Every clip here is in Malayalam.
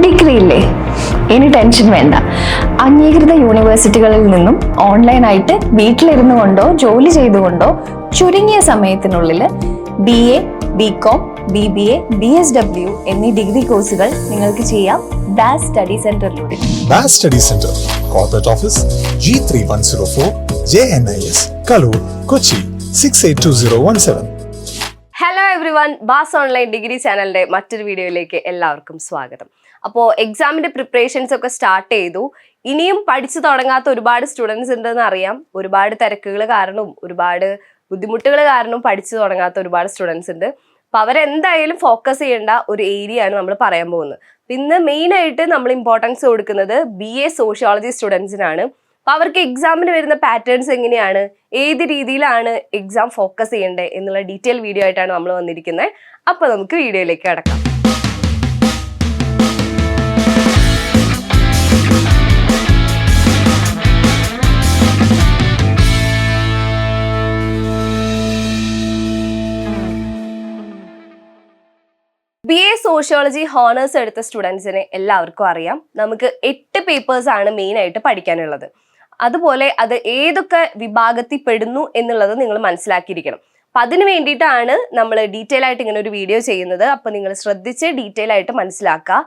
ഡിഗ്രി ഇല്ലേ? ഇനി ടെൻഷൻ വേണ്ട. അംഗീകൃത യൂണിവേഴ്സിറ്റികളിൽ നിന്നും ഓൺലൈനായിട്ട് വീട്ടിലിരുന്നു കൊണ്ടോ ജോലി ചെയ്തുകൊണ്ടോ ചുരുങ്ങിയ സമയത്തിനുള്ളിൽ BA, BCom, BBA, BSW എന്നീ ഡിഗ്രി കോഴ്സുകൾ നിങ്ങൾക്ക് ചെയ്യാം ദാസ് സ്റ്റഡി സെന്ററിലൂടെ. Das study centre, corporate office, G3104, JNIS, Kaloor, Kochi 682017. Hello everyone, ബാസ് ഓൺലൈൻ ഡിഗ്രി ചാനലിന്റെ മറ്റൊരു വീഡിയോയിലേക്ക് എല്ലാവർക്കും സ്വാഗതം. അപ്പോൾ എക്സാമിന്റെ പ്രിപ്പറേഷൻസ് ഒക്കെ സ്റ്റാർട്ട് ചെയ്തു. ഇനിയും പഠിച്ചു തുടങ്ങാത്ത ഒരുപാട് സ്റ്റുഡൻസ് ഉണ്ടെന്ന് അറിയാം. ഒരുപാട് തിരക്കുകൾ കാരണവും ഒരുപാട് ബുദ്ധിമുട്ടുകൾ കാരണവും പഠിച്ചു തുടങ്ങാത്ത ഒരുപാട് സ്റ്റുഡൻസ് ഉണ്ട്. അപ്പോൾ അവരെന്തായാലും ഫോക്കസ് ചെയ്യേണ്ട ഒരു ഏരിയ ആണ് നമ്മൾ പറയാൻ പോകുന്നത്. ഇന്ന് മെയിൻ ആയിട്ട് നമ്മൾ ഇമ്പോർട്ടൻസ് കൊടുക്കുന്നത് BA സോഷ്യോളജി സ്റ്റുഡൻസിനാണ്. അപ്പോൾ അവർക്ക് എക്സാമിന് വരുന്ന പാറ്റേൺസ് എങ്ങനെയാണ്, ഏത് രീതിയിലാണ് എക്സാം ഫോക്കസ് ചെയ്യേണ്ടത് എന്നുള്ള ഡീറ്റെയിൽ വീഡിയോ ആയിട്ടാണ് നമ്മൾ വന്നിരിക്കുന്നത്. അപ്പോൾ നമുക്ക് വീഡിയോയിലേക്ക് കടക്കാം. BA സോഷ്യോളജി ഹോണേഴ്സ് എടുത്ത സ്റ്റുഡൻസിനെ എല്ലാവർക്കും അറിയാം, നമുക്ക് 8 പേപ്പേഴ്സ് ആണ് മെയിൻ ആയിട്ട് പഠിക്കാനുള്ളത്. അതുപോലെ അത് ഏതൊക്കെ വിഭാഗത്തിൽ പെടുന്നു എന്നുള്ളത് നിങ്ങൾ മനസ്സിലാക്കിയിരിക്കണം. അപ്പം അതിന് വേണ്ടിയിട്ടാണ് നമ്മൾ ഡീറ്റെയിൽ ആയിട്ട് ഇങ്ങനെ ഒരു വീഡിയോ ചെയ്യുന്നത്. അപ്പം നിങ്ങൾ ശ്രദ്ധിച്ച് ഡീറ്റെയിൽ ആയിട്ട് മനസ്സിലാക്കുക.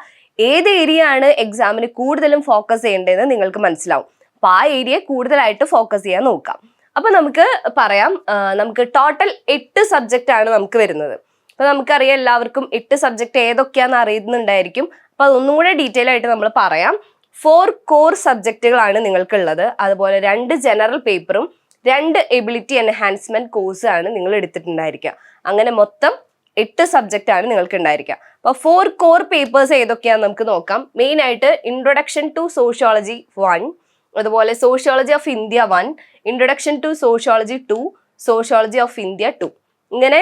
ഏത് ഏരിയ ആണ് എക്സാമിന് കൂടുതലും ഫോക്കസ് ചെയ്യേണ്ടതെന്ന് നിങ്ങൾക്ക് മനസ്സിലാവും. അപ്പോൾ ആ ഏരിയ കൂടുതലായിട്ട് ഫോക്കസ് ചെയ്യാൻ നോക്കാം. അപ്പം നമുക്ക് പറയാം, നമുക്ക് ടോട്ടൽ 8 സബ്ജക്റ്റ് ആണ് നമുക്ക് വരുന്നത്. അപ്പോൾ നമുക്കറിയാം എല്ലാവർക്കും 8 സബ്ജക്റ്റ് ഏതൊക്കെയാണെന്ന് അറിയുന്നുണ്ടായിരിക്കും. അപ്പോൾ അതൊന്നും കൂടെ ഡീറ്റെയിൽ ആയിട്ട് നമ്മൾ പറയാം. 4 കോർ സബ്ജക്റ്റുകളാണ് നിങ്ങൾക്കുള്ളത്. അതുപോലെ 2 ജനറൽ പേപ്പറും 2 എബിലിറ്റി എൻഹാൻസ്മെന്റ് കോഴ്സും ആണ് നിങ്ങൾ എടുത്തിട്ടുണ്ടായിരിക്കുക. അങ്ങനെ മൊത്തം 8 സബ്ജക്റ്റ് ആണ് നിങ്ങൾക്ക് ഉണ്ടായിരിക്കുക. അപ്പോൾ 4 കോർ പേപ്പേഴ്സ് ഏതൊക്കെയാണെന്ന് നമുക്ക് നോക്കാം. മെയിൻ ആയിട്ട് ഇൻട്രൊഡക്ഷൻ ടു സോഷ്യോളജി 1, അതുപോലെ sociology of India 1, introduction to sociology 2, sociology of India 2. ഇങ്ങനെ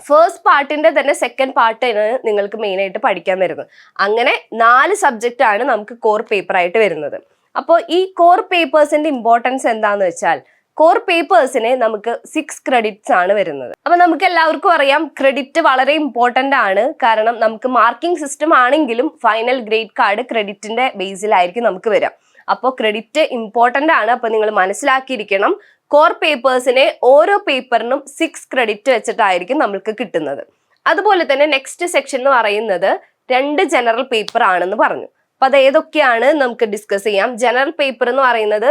ഫസ്റ്റ് പാർട്ടിന്റെ തന്നെ സെക്കൻഡ് പാർട്ടാണ് നിങ്ങൾക്ക് മെയിൻ ആയിട്ട് പഠിക്കാൻ വരുന്നത്. അങ്ങനെ 4 സബ്ജക്റ്റ് ആണ് നമുക്ക് കോർ പേപ്പർ ആയിട്ട് വരുന്നത്. അപ്പോൾ ഈ കോർ പേപ്പേഴ്സിന്റെ ഇമ്പോർട്ടൻസ് എന്താന്ന് വെച്ചാൽ, കോർ പേപ്പേഴ്സിന് നമുക്ക് 6 ക്രെഡിറ്റ്സ് ആണ് വരുന്നത്. അപ്പൊ നമുക്ക് എല്ലാവർക്കും അറിയാം ക്രെഡിറ്റ് വളരെ ഇമ്പോർട്ടന്റ് ആണ്. കാരണം നമുക്ക് മാർക്കിംഗ് സിസ്റ്റം ആണെങ്കിലും ഫൈനൽ ഗ്രേഡ് കാർഡ് ക്രെഡിറ്റിന്റെ ബേസിലായിരിക്കും നമുക്ക് വരിക. അപ്പോൾ ക്രെഡിറ്റ് ഇമ്പോർട്ടന്റ് ആണ്. അപ്പൊ നിങ്ങൾ മനസ്സിലാക്കിയിരിക്കണം, കോർ പേപ്പേഴ്സിനെ ഓരോ പേപ്പറിനും 6 ക്രെഡിറ്റ് വെച്ചിട്ടായിരിക്കും നമ്മൾക്ക് കിട്ടുന്നത്. അതുപോലെ തന്നെ നെക്സ്റ്റ് സെക്ഷൻ എന്ന് പറയുന്നത് 2 ജനറൽ പേപ്പർ ആണെന്ന് പറഞ്ഞു. അപ്പൊ അത് ഏതൊക്കെയാണ് നമുക്ക് ഡിസ്കസ് ചെയ്യാം. ജനറൽ പേപ്പർ എന്ന് പറയുന്നത്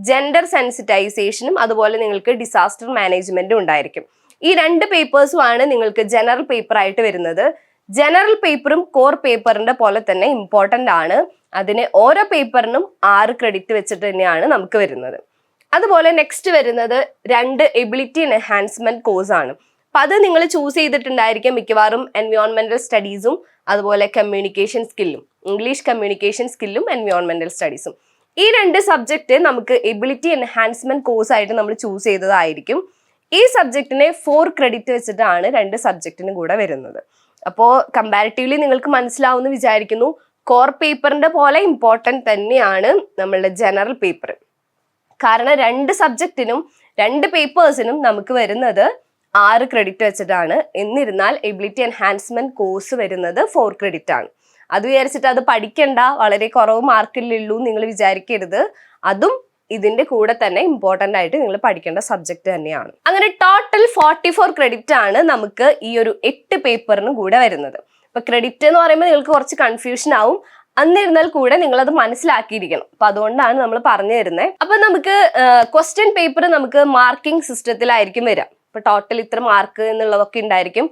ജെൻഡർ സെൻസിറ്റൈസേഷനും അതുപോലെ നിങ്ങൾക്ക് ഡിസാസ്റ്റർ മാനേജ്മെന്റും ഉണ്ടായിരിക്കും. ഈ 2 പേപ്പേഴ്സും ആണ് നിങ്ങൾക്ക് ജനറൽ പേപ്പർ ആയിട്ട് വരുന്നത്. ജനറൽ പേപ്പറും കോർ പേപ്പറിന്റെ പോലെ തന്നെ ഇമ്പോർട്ടന്റ് ആണ്. അതിന് ഓരോ പേപ്പറിനും 6 ക്രെഡിറ്റ് വെച്ചിട്ട് തന്നെയാണ് നമുക്ക് വരുന്നത്. അതുപോലെ നെക്സ്റ്റ് വരുന്നത് 2 എബിലിറ്റി എൻഹാൻസ്മെന്റ് കോഴ്സ് ആണ്. അപ്പൊ അത് നിങ്ങൾ ചൂസ് ചെയ്തിട്ടുണ്ടായിരിക്കും മിക്കവാറും എൻവയോൺമെന്റൽ സ്റ്റഡീസും അതുപോലെ കമ്മ്യൂണിക്കേഷൻ സ്കില്ലും, ഇംഗ്ലീഷ് കമ്മ്യൂണിക്കേഷൻ സ്കില്ലും എൻവയോൺമെന്റൽ സ്റ്റഡീസും. ഈ 2 സബ്ജക്റ്റ് നമുക്ക് എബിലിറ്റി എൻഹാൻസ്മെന്റ് കോഴ്സ് ആയിട്ട് നമ്മൾ ചൂസ് ചെയ്തതായിരിക്കും. ഈ സബ്ജക്റ്റിനെ 4 ക്രെഡിറ്റ് വെച്ചിട്ടാണ് 2 സബ്ജക്റ്റിനും കൂടെ വരുന്നത്. അപ്പോൾ കമ്പാരിറ്റീവ്ലി നിങ്ങൾക്ക് മനസ്സിലാവുമെന്ന് വിചാരിക്കുന്നു. കോർ പേപ്പറിന്റെ പോലെ ഇമ്പോർട്ടൻറ്റ് തന്നെയാണ് നമ്മളുടെ ജനറൽ പേപ്പർ. കാരണം 2 സബ്ജക്റ്റിനും 2 പേപ്പേഴ്സിനും നമുക്ക് വരുന്നത് 6 ക്രെഡിറ്റ് വെച്ചിട്ടാണ്. എന്നിരുന്നാൽ എബിലിറ്റി എൻഹാൻസ്മെന്റ് കോഴ്സ് വരുന്നത് 4 ക്രെഡിറ്റ് ആണ്. അത് വിചാരിച്ചിട്ട് അത് പഠിക്കണ്ട, വളരെ കുറവ് മാർക്കിലുള്ളൂ നിങ്ങൾ വിചാരിക്കരുത്. അതും ഇതിന്റെ കൂടെ തന്നെ ഇമ്പോർട്ടൻ്റ് ആയിട്ട് നിങ്ങൾ പഠിക്കേണ്ട സബ്ജക്റ്റ് തന്നെയാണ്. അങ്ങനെ ടോട്ടൽ 44 ക്രെഡിറ്റ് ആണ് നമുക്ക് ഈ ഒരു 8 പേപ്പറിനും കൂടെ വരുന്നത്. അപ്പൊ ക്രെഡിറ്റ് എന്ന് പറയുമ്പോൾ നിങ്ങൾക്ക് കുറച്ച് കൺഫ്യൂഷൻ ആവും. എന്നിരുന്നാൽ കൂടെ നിങ്ങൾ അത് മനസ്സിലാക്കിയിരിക്കണം. അപ്പൊ അതുകൊണ്ടാണ് നമ്മൾ പറഞ്ഞു തരുന്നത്. അപ്പൊ നമുക്ക് ക്വസ്റ്റ്യൻ പേപ്പർ നമുക്ക് മാർക്കിംഗ് സിസ്റ്റത്തിലായിരിക്കും വരിക. ഇപ്പൊ ടോട്ടൽ ഇത്ര മാർക്ക് എന്നുള്ളതൊക്കെ ഉണ്ടായിരിക്കും.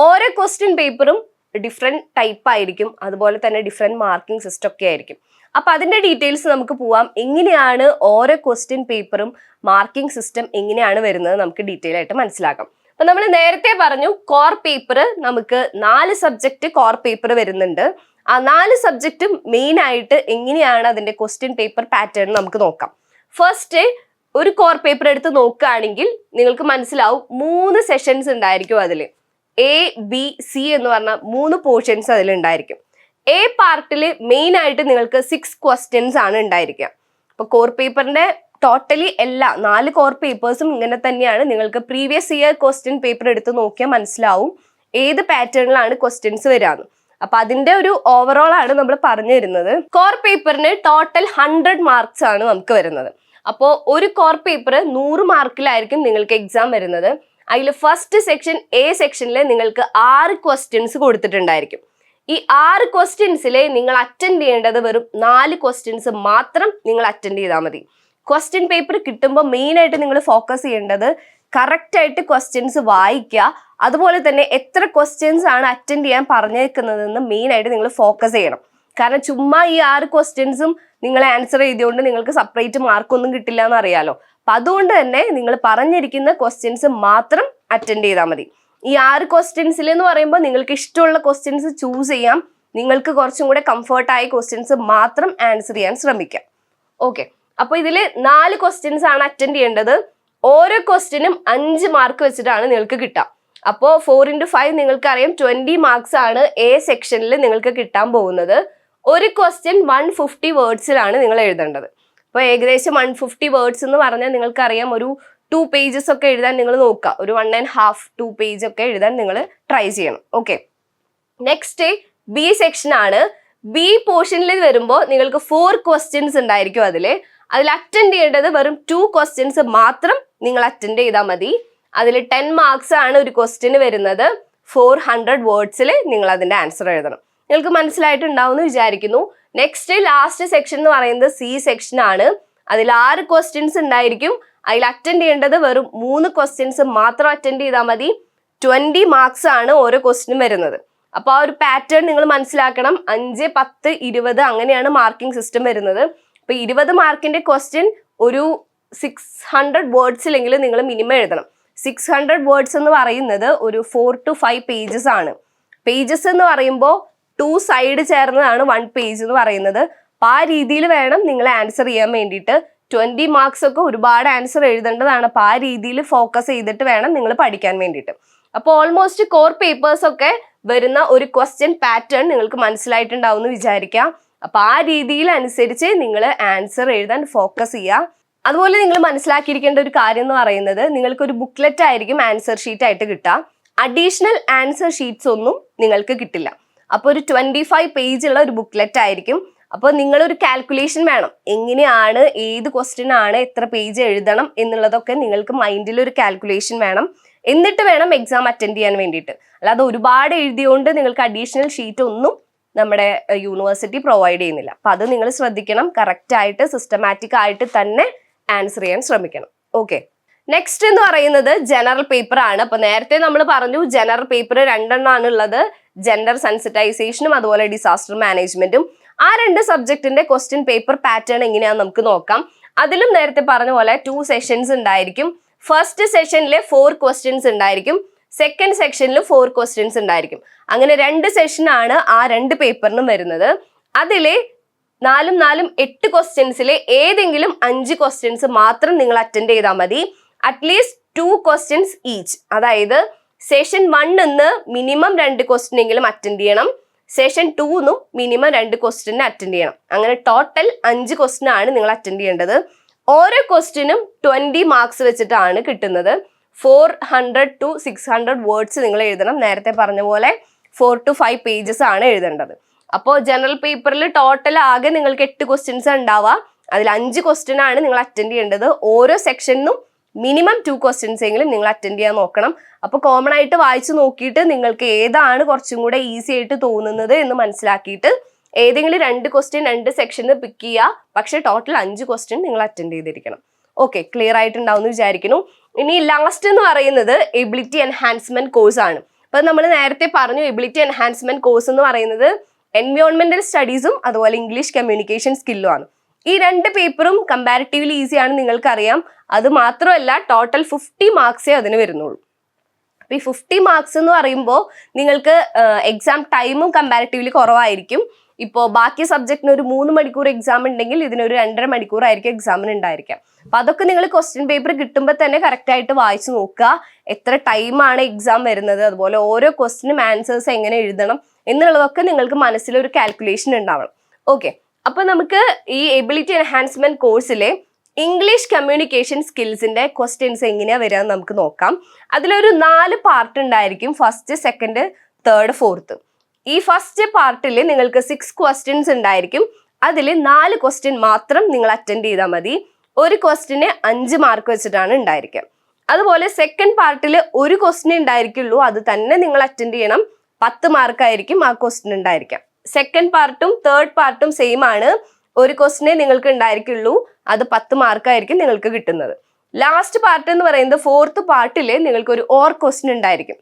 ഓരോ ക്വസ്റ്റ്യൻ പേപ്പറും ഡിഫറെന്റ് ടൈപ്പ് ആയിരിക്കും. അതുപോലെ തന്നെ ഡിഫറെന്റ് മാർക്കിംഗ് സിസ്റ്റം ഒക്കെ ആയിരിക്കും. അപ്പൊ അതിന്റെ ഡീറ്റെയിൽസ് നമുക്ക് പോവാം. എങ്ങനെയാണ് ഓരോ ക്വസ്റ്റ്യൻ പേപ്പറും മാർക്കിംഗ് സിസ്റ്റം എങ്ങനെയാണ് വരുന്നത് നമുക്ക് ഡീറ്റെയിൽ ആയിട്ട് മനസ്സിലാക്കാം. അപ്പൊ നമ്മൾ നേരത്തെ പറഞ്ഞു കോർ പേപ്പർ നമുക്ക് 4 സബ്ജക്റ്റ് കോർ പേപ്പർ വരുന്നുണ്ട്. ആ 4 സബ്ജക്റ്റും മെയിൻ ആയിട്ട് എങ്ങനെയാണ് അതിന്റെ ക്വസ്റ്റ്യൻ പേപ്പർ പാറ്റേൺ നമുക്ക് നോക്കാം. ഫസ്റ്റ് ഒരു കോർ പേപ്പർ എടുത്ത് നോക്കുകയാണെങ്കിൽ നിങ്ങൾക്ക് മനസ്സിലാവും 3 സെഷൻസ് ഉണ്ടായിരിക്കും. അതിൽ A, B, C എന്ന് പറഞ്ഞ 3 പോർഷൻസ് അതിലുണ്ടായിരിക്കും. A പാർട്ടിൽ മെയിൻ ആയിട്ട് നിങ്ങൾക്ക് 6 ക്വസ്റ്റ്യൻസ് ആണ് ഉണ്ടായിരിക്കുക. അപ്പൊ കോർ പേപ്പറിന്റെ ടോട്ടലി എല്ലാ 4 കോർ പേപ്പേഴ്സും ഇങ്ങനെ തന്നെയാണ്. നിങ്ങൾക്ക് പ്രീവിയസ് ഇയർ ക്വസ്റ്റ്യൻ പേപ്പർ എടുത്ത് നോക്കിയാൽ മനസ്സിലാവും ഏത് പാറ്റേണിലാണ് ക്വസ്റ്റ്യൻസ് വരാന്ന്. അപ്പൊ അതിന്റെ ഒരു ഓവറോൾ ആണ് നമ്മൾ പറഞ്ഞു തരുന്നത്. കോർ പേപ്പറിന് ടോട്ടൽ 100 മാർക്സ് ആണ് നമുക്ക് വരുന്നത്. അപ്പോൾ ഒരു കോർ പേപ്പർ 100 മാർക്കിലായിരിക്കും നിങ്ങൾക്ക് എക്സാം വരുന്നത്. അതിൽ ഫസ്റ്റ് സെക്ഷൻ എ സെക്ഷനിൽ നിങ്ങൾക്ക് 6 ക്വസ്റ്റ്യൻസ് കൊടുത്തിട്ടുണ്ടായിരിക്കും. ഈ 6 ക്വസ്റ്റ്യൻസിൽ നിങ്ങൾ അറ്റൻഡ് ചെയ്യേണ്ടത് വെറും 4 ക്വസ്റ്റ്യൻസ് മാത്രം നിങ്ങൾ അറ്റൻഡ് ചെയ്താൽ മതി. ക്വസ്റ്റ്യൻ പേപ്പർ കിട്ടുമ്പോൾ മെയിനായിട്ട് നിങ്ങൾ ഫോക്കസ് ചെയ്യേണ്ടത് കറക്റ്റായിട്ട് ക്വസ്റ്റ്യൻസ് വായിക്കുക, അതുപോലെ തന്നെ എത്ര ക്വസ്റ്റ്യൻസ് ആണ് അറ്റൻഡ് ചെയ്യാൻ പറഞ്ഞേക്കുന്നതെന്ന് മെയിനായിട്ട് നിങ്ങൾ ഫോക്കസ് ചെയ്യണം. കാരണം ചുമ്മാ ഈ 6 ക്വസ്റ്റ്യൻസും നിങ്ങൾ ആൻസർ ചെയ്തുകൊണ്ട് നിങ്ങൾക്ക് സെപ്പറേറ്റ് മാർക്കൊന്നും കിട്ടില്ല എന്ന് അറിയാലോ. അപ്പം അതുകൊണ്ട് തന്നെ നിങ്ങൾ പറഞ്ഞിരിക്കുന്ന ക്വസ്റ്റ്യൻസ് മാത്രം അറ്റൻഡ് ചെയ്താൽ മതി. ഈ 6 ക്വസ്റ്റ്യൻസിൽ എന്ന് പറയുമ്പോൾ നിങ്ങൾക്ക് ഇഷ്ടമുള്ള ക്വസ്റ്റ്യൻസ് ചൂസ് ചെയ്യാം. നിങ്ങൾക്ക് കുറച്ചും കൂടെ കംഫർട്ടായ ക്വസ്റ്റ്യൻസ് മാത്രം ആൻസർ ചെയ്യാൻ ശ്രമിക്കാം. ഓക്കെ, അപ്പോൾ ഇതിൽ 4 ക്വസ്റ്റ്യൻസ് ആണ് അറ്റൻഡ് ചെയ്യേണ്ടത്. ഓരോ ക്വസ്റ്റ്യനും 5 മാർക്ക് വെച്ചിട്ടാണ് നിങ്ങൾക്ക് കിട്ടുക. അപ്പോൾ 4 into 5 നിങ്ങൾക്കറിയാം 20 മാർക്സ് ആണ് എ സെക്ഷനിൽ നിങ്ങൾക്ക് കിട്ടാൻ പോകുന്നത്. ഒരു ക്വസ്റ്റ്യൻ 150 വേർഡ്സിലാണ് നിങ്ങൾ എഴുതേണ്ടത്. അപ്പോൾ ഏകദേശം 150 വേർഡ്സ് എന്ന് പറഞ്ഞാൽ നിങ്ങൾക്കറിയാം ഒരു 2 pages ഒക്കെ എഴുതാൻ നിങ്ങൾ നോക്കുക. ഒരു 1.5 2 page ഒക്കെ എഴുതാൻ നിങ്ങൾ ട്രൈ ചെയ്യണം. ഓക്കെ, നെക്സ്റ്റ് ബി സെക്ഷൻ ആണ്. ബി പോർഷനിൽ വരുമ്പോൾ നിങ്ങൾക്ക് 4 ക്വസ്റ്റ്യൻസ് ഉണ്ടായിരിക്കും. അതിൽ അറ്റൻഡ് ചെയ്യേണ്ടത് വെറും 2 ക്വസ്റ്റ്യൻസ് മാത്രം നിങ്ങൾ അറ്റൻഡ് ചെയ്താൽ മതി. അതിൽ 10 മാർക്സ് ആണ് ഒരു ക്വസ്റ്റ്യന് വരുന്നത്. 400 വേർഡ്സിൽ നിങ്ങൾ അതിന്റെ ആൻസർ എഴുതണം. നിങ്ങൾക്ക് മനസ്സിലായിട്ടുണ്ടാവും എന്ന് വിചാരിക്കുന്നു. നെക്സ്റ്റ് ലാസ്റ്റ് സെക്ഷൻ എന്ന് പറയുന്നത് സി സെക്ഷൻ ആണ്. അതിൽ 6 ക്വസ്റ്റ്യൻസ് ഉണ്ടായിരിക്കും. അതിൽ അറ്റൻഡ് ചെയ്യേണ്ടത് വെറും 3 ക്വസ്റ്റ്യൻസ് മാത്രം അറ്റൻഡ് ചെയ്താൽ മതി. 20 മാർക്സ് ആണ് ഓരോ ക്വസ്റ്റ്യനും വരുന്നത്. അപ്പോൾ ആ ഒരു പാറ്റേൺ നിങ്ങൾ മനസ്സിലാക്കണം. 5, 10, 20 അങ്ങനെയാണ് മാർക്കിംഗ് സിസ്റ്റം വരുന്നത്. അപ്പോൾ 20 മാർക്കിന്റെ ക്വസ്റ്റ്യൻ ഒരു 600 വേർഡ്സിലെങ്കിലും നിങ്ങൾ മിനിമം എഴുതണം. 600 വേർഡ്സ് എന്ന് പറയുന്നത് ഒരു 4 to 5 pages ആണ്. പേജസ് എന്ന് പറയുമ്പോൾ 2 സൈഡ് ചേർന്നതാണ് 1 page എന്ന് പറയുന്നത്. അപ്പം ആ രീതിയിൽ വേണം നിങ്ങൾ ആൻസർ ചെയ്യാൻ വേണ്ടിയിട്ട്. 20 മാർക്സ് ഒക്കെ ഒരുപാട് ആൻസർ എഴുതേണ്ടതാണ്. അപ്പം ആ രീതിയിൽ ഫോക്കസ് ചെയ്തിട്ട് വേണം നിങ്ങൾ പഠിക്കാൻ വേണ്ടിയിട്ട്. അപ്പോൾ ഓൾമോസ്റ്റ് കോർ പേപ്പേഴ്സ് ഒക്കെ വരുന്ന ഒരു ക്വസ്റ്റ്യൻ പാറ്റേൺ നിങ്ങൾക്ക് മനസ്സിലായിട്ടുണ്ടാവും എന്ന് വിചാരിക്കാം. അപ്പം ആ രീതിയിൽ അനുസരിച്ച് നിങ്ങൾ ആൻസർ എഴുതാൻ ഫോക്കസ് ചെയ്യുക. അതുപോലെ നിങ്ങൾ മനസ്സിലാക്കിയിരിക്കേണ്ട ഒരു കാര്യം എന്ന് പറയുന്നത് നിങ്ങൾക്കൊരു ബുക്ക്ലെറ്റ് ആയിരിക്കും ആൻസർ ഷീറ്റ് ആയിട്ട് കിട്ടുക. അഡീഷണൽ ആൻസർ ഷീറ്റ്സ് ഒന്നും നിങ്ങൾക്ക് കിട്ടില്ല. അപ്പോൾ ഒരു 25 page ഉള്ള ഒരു ബുക്ക്ലെറ്റ് ആയിരിക്കും. അപ്പോൾ നിങ്ങളൊരു കാൽക്കുലേഷൻ വേണം. എങ്ങനെയാണ്, ഏത് ക്വസ്റ്റ്യൻ ആണ്, എത്ര പേജ് എഴുതണം എന്നുള്ളതൊക്കെ നിങ്ങൾക്ക് മൈൻഡിൽ ഒരു കാൽക്കുലേഷൻ വേണം. എന്നിട്ട് വേണം എക്സാം അറ്റൻഡ് ചെയ്യാൻ വേണ്ടിയിട്ട്. അല്ലാതെ ഒരുപാട് എഴുതിയോണ്ട് നിങ്ങൾക്ക് അഡീഷണൽ ഷീറ്റ് ഒന്നും നമ്മുടെ യൂണിവേഴ്സിറ്റി പ്രൊവൈഡ് ചെയ്യുന്നില്ല. അപ്പം അത് നിങ്ങൾ ശ്രദ്ധിക്കണം. കറക്റ്റായിട്ട് സിസ്റ്റമാറ്റിക് ആയിട്ട് തന്നെ ആൻസർ ചെയ്യാൻ ശ്രമിക്കണം. ഓക്കെ, നെക്സ്റ്റ് എന്ന് പറയുന്നത് ജനറൽ പേപ്പർ ആണ്. അപ്പൊ നേരത്തെ നമ്മൾ പറഞ്ഞു ജനറൽ പേപ്പർ 2 എണ്ണമാണ് ഉള്ളത്. ജെൻഡർ സെൻസിറ്റൈസേഷനും അതുപോലെ ഡിസാസ്റ്റർ മാനേജ്മെന്റും. ആ 2 സബ്ജക്റ്റിന്റെ ക്വസ്റ്റ്യൻ പേപ്പർ പാറ്റേൺ എങ്ങനെയാണെന്ന് നമുക്ക് നോക്കാം. അതിലും നേരത്തെ പറഞ്ഞ പോലെ 2 സെഷൻസ് ഉണ്ടായിരിക്കും. ഫസ്റ്റ് സെഷനിൽ 4 ക്വസ്റ്റ്യൻസ് ഉണ്ടായിരിക്കും. സെക്കൻഡ് സെക്ഷനിൽ 4 ക്വസ്റ്റ്യൻസ് ഉണ്ടായിരിക്കും. അങ്ങനെ 2 സെഷനാണ് ആ 2 പേപ്പറിനും വരുന്നത്. അതിലെ 4 4 8 ക്വസ്റ്റ്യൻസിലെ ഏതെങ്കിലും 5 ക്വസ്റ്റ്യൻസ് മാത്രം നിങ്ങൾ അറ്റൻഡ് ചെയ്താൽ മതി. At least 2 questions each. അതായത് സെഷൻ 1 മിനിമം 2 ക്വസ്റ്റ്യൻ എങ്കിലും അറ്റൻഡ് ചെയ്യണം. സെഷൻ 2 മിനിമം 2 ക്വസ്റ്റ്യൻ അറ്റൻഡ് ചെയ്യണം. അങ്ങനെ ടോട്ടൽ 5 ക്വസ്റ്റ്യൻ ആണ് നിങ്ങൾ അറ്റൻഡ് ചെയ്യേണ്ടത്. ഓരോ ക്വസ്റ്റ്യനും 20 മാർക്സ് വെച്ചിട്ടാണ് കിട്ടുന്നത്. 400 to 600 വേർഡ്സ് നിങ്ങൾ എഴുതണം. നേരത്തെ പറഞ്ഞ പോലെ 4 to 5 pages ആണ് എഴുതേണ്ടത്. അപ്പോൾ ജനറൽ പേപ്പറിൽ ടോട്ടൽ ആകെ നിങ്ങൾക്ക് 8 ക്വസ്റ്റ്യൻസ് ഉണ്ടാവുക. അതിൽ 5 ക്വസ്റ്റ്യൻ ആണ് നിങ്ങൾ അറ്റൻഡ് ചെയ്യേണ്ടത്. ഓരോ സെക്ഷനിലും മിനിമം 2 ക്വസ്റ്റ്യൻസ് എങ്കിലും നിങ്ങൾ അറ്റൻഡ് ചെയ്യാൻ നോക്കണം. അപ്പോൾ കോമൺ ആയിട്ട് വായിച്ചു നോക്കിയിട്ട് നിങ്ങൾക്ക് ഏതാണ് കുറച്ചും കൂടെ ഈസി ആയിട്ട് തോന്നുന്നത് എന്ന് മനസ്സിലാക്കിയിട്ട് ഏതെങ്കിലും 2 ക്വസ്റ്റ്യൻ 2 സെക്ഷനിൽ പിക്ക് ചെയ്യുക. പക്ഷേ ടോട്ടൽ 5 ക്വസ്റ്റ്യൻ നിങ്ങൾ അറ്റൻഡ് ചെയ്തിരിക്കണം. ഓക്കെ, ക്ലിയർ ആയിട്ടുണ്ടാവും എന്ന് വിചാരിക്കുന്നു. ഇനി ലാസ്റ്റ് എന്ന് പറയുന്നത് എബിലിറ്റി എൻഹാൻസ്മെന്റ് കോഴ്സ് ആണ്. അപ്പം നമ്മൾ നേരത്തെ പറഞ്ഞു എബിലിറ്റി എൻഹാൻസ്മെന്റ് കോഴ്സ് എന്ന് പറയുന്നത് എൻവയോൺമെന്റൽ സ്റ്റഡീസും അതുപോലെ ഇംഗ്ലീഷ് കമ്മ്യൂണിക്കേഷൻ സ്കില്ലും ആണ്. ഈ 2 പേപ്പറും കമ്പാരിറ്റീവ്ലി ഈസി ആണ്, നിങ്ങൾക്കറിയാം. അത് മാത്രമല്ല ടോട്ടൽ 50 മാർക്സേ അതിന് വരുന്നുള്ളൂ. അപ്പോൾ ഈ 50 മാർക്സ് എന്ന് പറയുമ്പോൾ നിങ്ങൾക്ക് എക്സാം ടൈമും കമ്പാരിറ്റീവ്ലി കുറവായിരിക്കും. ഇപ്പോൾ ബാക്കി സബ്ജക്റ്റിന് ഒരു 3 മണിക്കൂർ എക്സാം ഉണ്ടെങ്കിൽ ഇതിനൊരു 2.5 മണിക്കൂറായിരിക്കും എക്സാമിന് ഉണ്ടായിരിക്കാം. അപ്പം അതൊക്കെ നിങ്ങൾ ക്വസ്റ്റ്യൻ പേപ്പർ കിട്ടുമ്പോൾ തന്നെ കറക്റ്റായിട്ട് വായിച്ചു നോക്കുക. എത്ര ടൈമാണ് എക്സാം വരുന്നത്, അതുപോലെ ഓരോ ക്വസ്റ്റ്യനും ആൻസേഴ്സ് എങ്ങനെ എഴുതണം എന്നുള്ളതൊക്കെ നിങ്ങൾക്ക് മനസ്സിലൊരു കാൽക്കുലേഷൻ ഉണ്ടാവണം. ഓക്കെ, അപ്പോൾ നമുക്ക് ഈ എബിലിറ്റി എൻഹാൻസ്മെന്റ് കോഴ്സിലെ ഇംഗ്ലീഷ് കമ്മ്യൂണിക്കേഷൻ സ്കിൽസിന്റെ ക്വസ്റ്റ്യൻസ് എങ്ങനെയാണ് വരിക എന്ന് നമുക്ക് നോക്കാം. അതിലൊരു 4 പാർട്ട് ഉണ്ടായിരിക്കും. First, second, third, fourth. ഈ ഫസ്റ്റ് പാർട്ടിൽ നിങ്ങൾക്ക് 6 ക്വസ്റ്റ്യൻസ് ഉണ്ടായിരിക്കും. അതിൽ 4 ക്വസ്റ്റ്യൻ മാത്രം നിങ്ങൾ അറ്റൻഡ് ചെയ്താൽ മതി. ഒരു ക്വസ്റ്റ്യന് 5 മാർക്ക് വെച്ചിട്ടാണ് ഉണ്ടായിരിക്കുക. അതുപോലെ സെക്കൻഡ് പാർട്ടിൽ ഒരു ക്വസ്റ്റ്യൻ ഉണ്ടായിരിക്കുള്ളൂ, അത് തന്നെ നിങ്ങൾ അറ്റൻഡ് ചെയ്യണം. 10 മാർക്കായിരിക്കും ആ ക്വസ്റ്റ്യൻ ഉണ്ടായിരിക്കാം. സെക്കൻഡ് പാർട്ടും തേർഡ് പാർട്ടും സെയിം ആണ്. ഒരു ക്വസ്റ്റ്യനെ നിങ്ങൾക്ക് ഉണ്ടായിരിക്കുള്ളൂ, അത് 10 മാർക്കായിരിക്കും നിങ്ങൾക്ക് കിട്ടുന്നത്. ലാസ്റ്റ് പാർട്ട് എന്ന് പറയുന്നത് ഫോർത്ത് പാർട്ടിൽ നിങ്ങൾക്ക് ഒരു ഓർ ക്വസ്റ്റ്യൻ ഉണ്ടായിരിക്കും.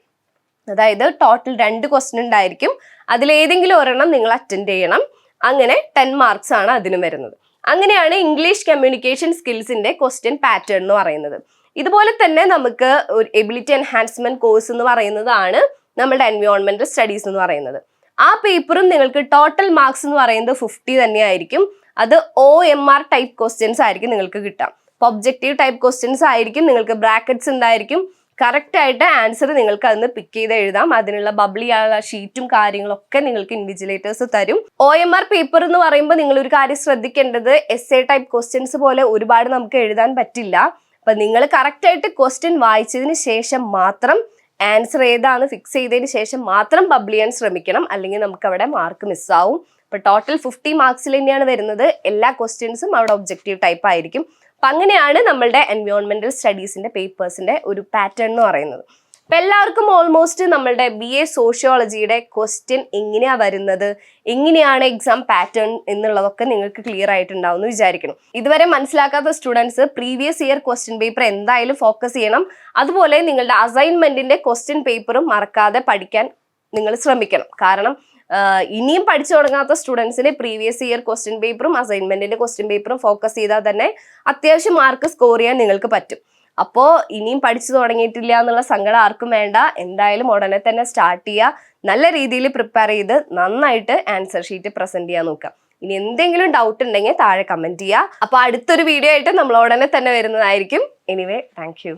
അതായത് ടോട്ടൽ 2 ക്വസ്റ്റ്യൻ ഉണ്ടായിരിക്കും, അതിലേതെങ്കിലും ഒരെണ്ണം നിങ്ങൾ അറ്റൻഡ് ചെയ്യണം. അങ്ങനെ 10 മാർക്സ് ആണ് അതിന് വരുന്നത്. അങ്ങനെയാണ് ഇംഗ്ലീഷ് കമ്മ്യൂണിക്കേഷൻ സ്കിൽസിന്റെ ക്വസ്റ്റ്യൻ പാറ്റേൺ എന്ന് പറയുന്നത്. ഇതുപോലെ തന്നെ നമുക്ക് ഒരു എബിലിറ്റി എൻഹാൻസ്മെന്റ് കോഴ്സ് എന്ന് പറയുന്നതാണ് നമ്മുടെ എൻവയോൺമെന്റൽ സ്റ്റഡീസ് എന്ന് പറയുന്നത്. ആ പേപ്പറും നിങ്ങൾക്ക് ടോട്ടൽ മാർക്സ് എന്ന് പറയുന്നത് 50 തന്നെയായിരിക്കും. അത് OMR ടൈപ്പ് ക്വസ്റ്റ്യൻസ് ആയിരിക്കും നിങ്ങൾക്ക് കിട്ടാം. അപ്പോൾ ഒബ്ജക്റ്റീവ് ടൈപ്പ് ക്വസ്റ്റ്യൻസ് ആയിരിക്കും, നിങ്ങൾക്ക് ബ്രാക്കറ്റ്സ് ഉണ്ടായിരിക്കും. കറക്റ്റ് ആയിട്ട് ആൻസർ നിങ്ങൾക്ക് അതിന് പിക്ക് ചെയ്ത് എഴുതാം. അതിനുള്ള ബബിൾ ചെയ്യാനുള്ള ഷീറ്റും കാര്യങ്ങളൊക്കെ നിങ്ങൾക്ക് ഇൻവിജിലേറ്റേഴ്സ് തരും. OMR പേപ്പർ എന്ന് പറയുമ്പോൾ നിങ്ങൾ ഒരു കാര്യം ശ്രദ്ധിക്കേണ്ടത്, essay ടൈപ്പ് ക്വസ്റ്റ്യൻസ് പോലെ ഒരുപാട് നമുക്ക് എഴുതാൻ പറ്റില്ല. അപ്പൊ നിങ്ങൾ കറക്റ്റ് ആയിട്ട് ക്വസ്റ്റ്യൻ വായിച്ചതിന് ശേഷം മാത്രം ആൻസർ ഏതാണ് ഫിക്സ് ചെയ്തതിന് ശേഷം മാത്രം ബബിൾ ചെയ്യാൻ ശ്രമിക്കണം, അല്ലെങ്കിൽ നമുക്ക് അവിടെ മാർക്ക് മിസ്സാവും. ഇപ്പൊ ടോട്ടൽ 50 മാർക്സിൽ തന്നെയാണ് വരുന്നത്. എല്ലാ ക്വസ്റ്റ്യൻസും അവിടെ ഒബ്ജക്റ്റീവ് ടൈപ്പ് ആയിരിക്കും. അപ്പൊ അങ്ങനെയാണ് നമ്മളുടെ എൻവയോൺമെന്റൽ സ്റ്റഡീസിന്റെ പേപ്പേഴ്സിന്റെ ഒരു പാറ്റേൺ എന്ന് പറയുന്നത്. അപ്പൊ എല്ലാവർക്കും ഓൾമോസ്റ്റ് നമ്മളുടെ BA സോഷ്യോളജിയുടെ ക്വസ്റ്റ്യൻ എങ്ങനെയാ വരുന്നത്, എങ്ങനെയാണ് എക്സാം പാറ്റേൺ എന്നുള്ളതൊക്കെ നിങ്ങൾക്ക് ക്ലിയർ ആയിട്ടുണ്ടാവും എന്ന് വിചാരിക്കണം. ഇതുവരെ മനസ്സിലാക്കാത്ത students previous year question paper എന്തായാലും ഫോക്കസ് ചെയ്യണം. അതുപോലെ നിങ്ങളുടെ അസൈൻമെന്റിന്റെ ക്വസ്റ്റ്യൻ പേപ്പറും മറക്കാതെ പഠിക്കാൻ നിങ്ങൾ ശ്രമിക്കണം. കാരണം ഇനിയും പഠിച്ചു തുടങ്ങാത്ത സ്റ്റുഡൻസിന് പ്രീവിയസ് ഇയർ ക്വസ്റ്റ്യൻ പേപ്പറും അസൈൻമെന്റിന്റെ ക്വസ്റ്റ്യൻ പേപ്പറും ഫോക്കസ് ചെയ്താൽ തന്നെ അത്യാവശ്യം മാർക്ക് സ്കോർ ചെയ്യാൻ നിങ്ങൾക്ക് പറ്റും. അപ്പോൾ ഇനിയും പഠിച്ചു തുടങ്ങിയിട്ടില്ല എന്നുള്ള സങ്കടം ആർക്കും വേണ്ട. എന്തായാലും ഉടനെ തന്നെ സ്റ്റാർട്ട് ചെയ്യുക. നല്ല രീതിയിൽ പ്രിപ്പയർ ചെയ്ത് നന്നായിട്ട് ആൻസർ ഷീറ്റ് പ്രസന്റ് ചെയ്യാൻ നോക്കുക. ഇനി എന്തെങ്കിലും ഡൗട്ട് ഉണ്ടെങ്കിൽ താഴെ കമന്റ് ചെയ്യുക. അപ്പോൾ അടുത്തൊരു വീഡിയോ ആയിട്ട് നമ്മൾ ഉടനെ തന്നെ വരുന്നതായിരിക്കും. Anyway, thank you.